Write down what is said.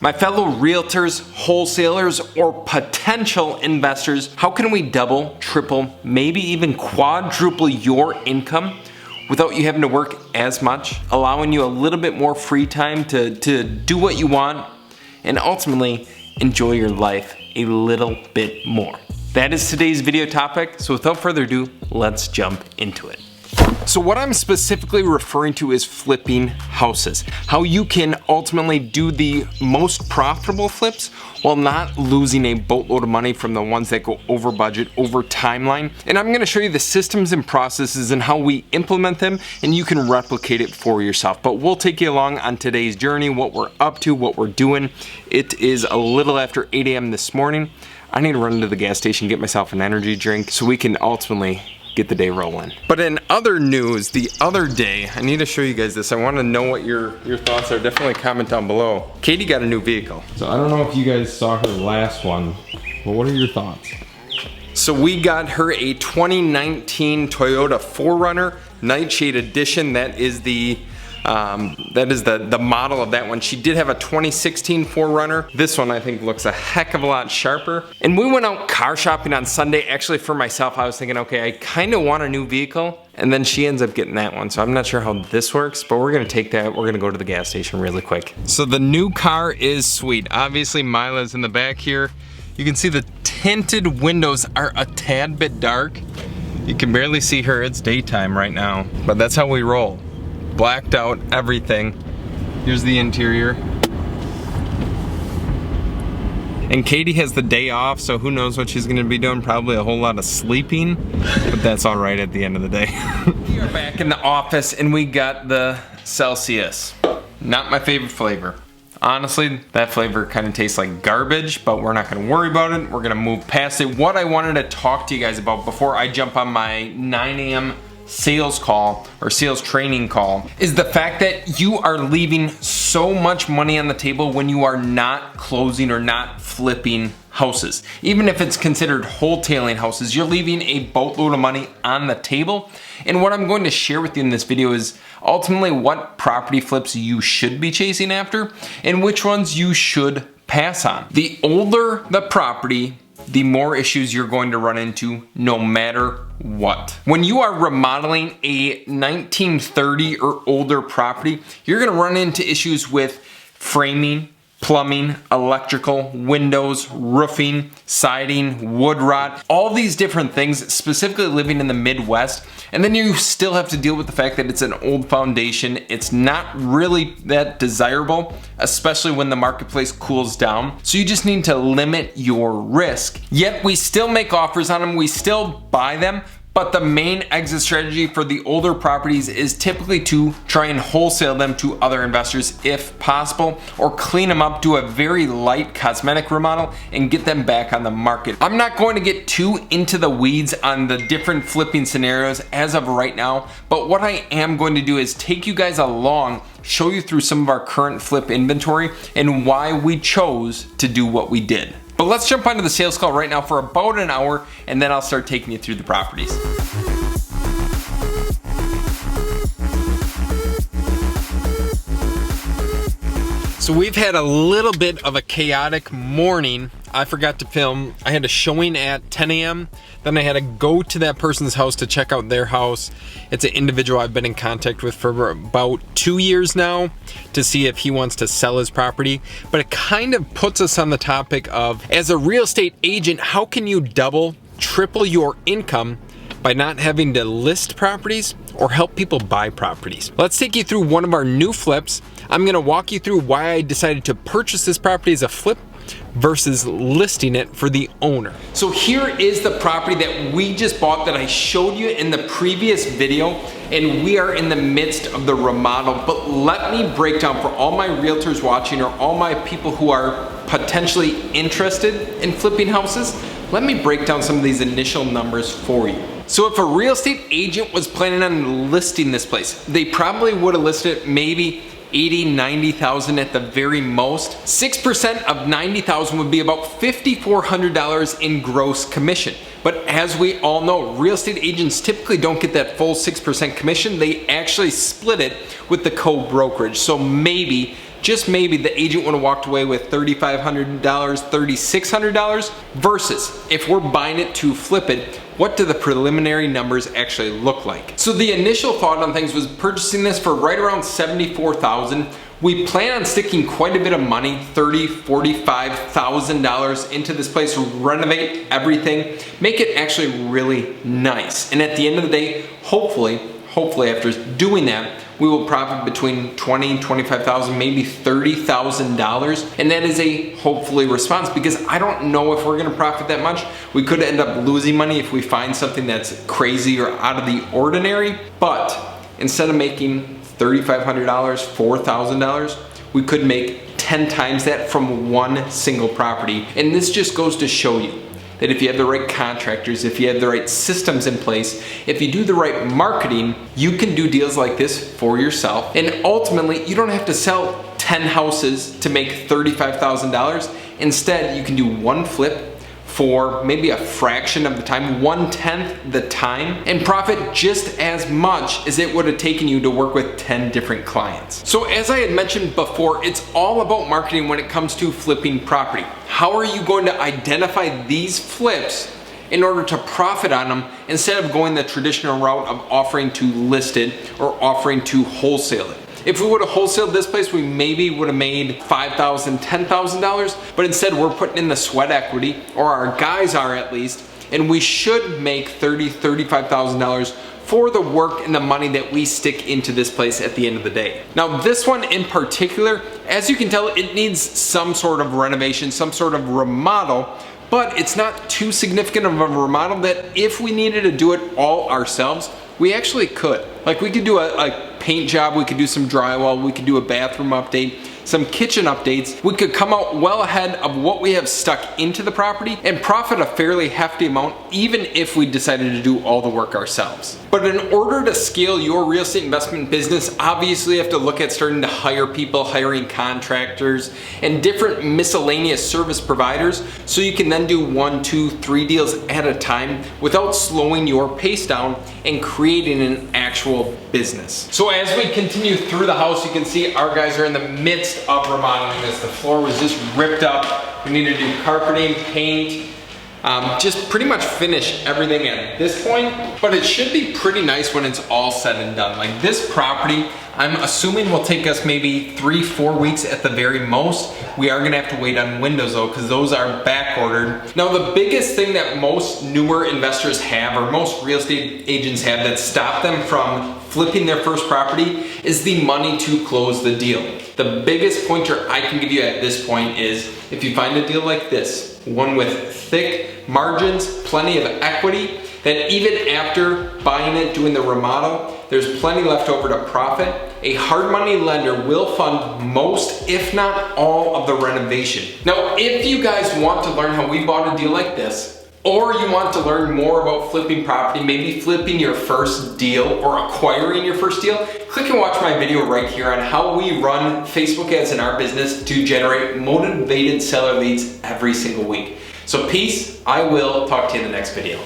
My fellow realtors, wholesalers, or potential investors, how can we double, triple, maybe even quadruple your income without you having to work as much, allowing you a little bit more free time to do what you want and ultimately enjoy your life a little bit more? That is today's video topic, so without further ado, let's jump into it. So what I'm specifically referring to is flipping houses. How you can ultimately do the most profitable flips while not losing a boatload of money from the ones that go over budget, over timeline. And I'm gonna show you the systems and processes and how we implement them, and you can replicate it for yourself. But we'll take you along on today's journey, what we're up to, what we're doing. It is a little after 8 a.m. this morning. I need to run into the gas station, get myself an energy drink so we can ultimately get the day rolling. But in other news, the other day, I need to show you guys this. I want to know what your thoughts are. Definitely comment down below. Katie got a new vehicle. So I don't know if you guys saw her last one, but what are your thoughts? So we got her a 2019 Toyota 4Runner Nightshade Edition. That is the model of that one. She did have a 2016 4Runner. This one I think looks a heck of a lot sharper. And we went out car shopping on Sunday. Actually, for myself, I was thinking, okay, I kind of want a new vehicle. And then she ends up getting that one. So I'm not sure how this works, but we're gonna take that. We're gonna go to the gas station really quick. So the new car is sweet. Obviously, Mila's in the back here. You can see the tinted windows are a tad bit dark. You can barely see her. It's daytime right now, but that's how we roll. Blacked out everything. Here's the interior. And Katie has the day off, so who knows what she's gonna be doing. Probably a whole lot of sleeping, but that's all right at the end of the day. We are back in the office and we got the Celsius. Not my favorite flavor. Honestly, that flavor kind of tastes like garbage, but we're not gonna worry about it. We're gonna move past it. What I wanted to talk to you guys about before I jump on my 9 a.m. sales call or sales training call is the fact that you are leaving so much money on the table when you are not closing or not flipping houses. Even if it's considered wholesaling houses, you're leaving a boatload of money on the table. And what I'm going to share with you in this video is ultimately what property flips you should be chasing after and which ones you should pass on. The older the property, the more issues you're going to run into no matter what. When you are remodeling a 1930 or older property, you're gonna run into issues with framing, plumbing, electrical, windows, roofing, siding, wood rot, all these different things, specifically living in the Midwest. And then you still have to deal with the fact that it's an old foundation. It's not really that desirable, especially when the marketplace cools down. So you just need to limit your risk. Yet we still make offers on them, we still buy them, but the main exit strategy for the older properties is typically to try and wholesale them to other investors if possible, or clean them up, do a very light cosmetic remodel, and get them back on the market. I'm not going to get too into the weeds on the different flipping scenarios as of right now, but what I am going to do is take you guys along, show you through some of our current flip inventory and why we chose to do what we did. But let's jump onto the sales call right now for about an hour, and then I'll start taking you through the properties. So we've had a little bit of a chaotic morning. I forgot to film. I had a showing at 10 a.m. Then I had to go to that person's house to check out their house. It's an individual I've been in contact with for about 2 years now to see if he wants to sell his property. But it kind of puts us on the topic of, as a real estate agent, how can you double, triple your income by not having to list properties or help people buy properties? Let's take you through one of our new flips. I'm gonna walk you through why I decided to purchase this property as a flip versus listing it for the owner. So here is the property that we just bought that I showed you in the previous video, and we are in the midst of the remodel. But let me break down for all my realtors watching or all my people who are potentially interested in flipping houses, let me break down some of these initial numbers for you. So if a real estate agent was planning on listing this place, they probably would have listed it maybe 80, 90,000 at the very most. 6% of 90,000 would be about $5,400 in gross commission. But as we all know, real estate agents typically don't get that full 6% commission. They actually split it with the co-brokerage. So maybe just maybe the agent would have walked away with $3,500, $3,600 versus if we're buying it to flip it, what do the preliminary numbers actually look like? So the initial thought on things was purchasing this for right around $74,000. We plan on sticking quite a bit of money, $30,000, $45,000 into this place, renovate everything, make it actually really nice. And at the end of the day, hopefully after doing that, we will profit between $20,000 and $25,000, maybe $30,000. And that is a hopefully response, because I don't know if we're gonna profit that much. We could end up losing money if we find something that's crazy or out of the ordinary. But instead of making $3,500, $4,000, we could make 10 times that from one single property. And this just goes to show you that if you have the right contractors, if you have the right systems in place, if you do the right marketing, you can do deals like this for yourself. And ultimately, you don't have to sell 10 houses to make $35,000. Instead, you can do one flip for maybe a fraction of the time, 1/10 the time, and profit just as much as it would have taken you to work with 10 different clients. So as I had mentioned before, it's all about marketing when it comes to flipping property. How are you going to identify these flips in order to profit on them instead of going the traditional route of offering to list it or offering to wholesale it? If we would have wholesaled this place, we maybe would have made $5,000, $10,000, but instead we're putting in the sweat equity, or our guys are at least, and we should make $30,000, $35,000 for the work and the money that we stick into this place at the end of the day. Now this one in particular, as you can tell, it needs some sort of renovation, some sort of remodel, but it's not too significant of a remodel that if we needed to do it all ourselves, we actually could. Like we could do a paint job, we could do some drywall, we could do a bathroom update, some kitchen updates. We could come out well ahead of what we have stuck into the property and profit a fairly hefty amount, even if we decided to do all the work ourselves. But in order to scale your real estate investment business, obviously you have to look at starting to hire people, hiring contractors, and different miscellaneous service providers, so you can then do 1, 2, 3 deals at a time without slowing your pace down and creating an actual business. So as we continue through the house, you can see our guys are in the midst of remodeling this. The floor was just ripped up. We need to do carpeting, paint, just pretty much finish everything at this point, but it should be pretty nice when it's all said and done. Like this property, I'm assuming will take us maybe 3-4 weeks at the very most. We are gonna have to wait on windows though, because those are back ordered. Now the biggest thing that most newer investors have, or most real estate agents have, that stop them from flipping their first property is the money to close the deal. The biggest pointer I can give you at this point is if you find a deal like this, one with thick margins, plenty of equity, that even after buying it, doing the remodel, there's plenty left over to profit. A hard money lender will fund most, if not all, of the renovation. Now, if you guys want to learn how we bought a deal like this, or you want to learn more about flipping property, maybe flipping your first deal or acquiring your first deal, click and watch my video right here on how we run Facebook ads in our business to generate motivated seller leads every single week. So peace, I will talk to you in the next video.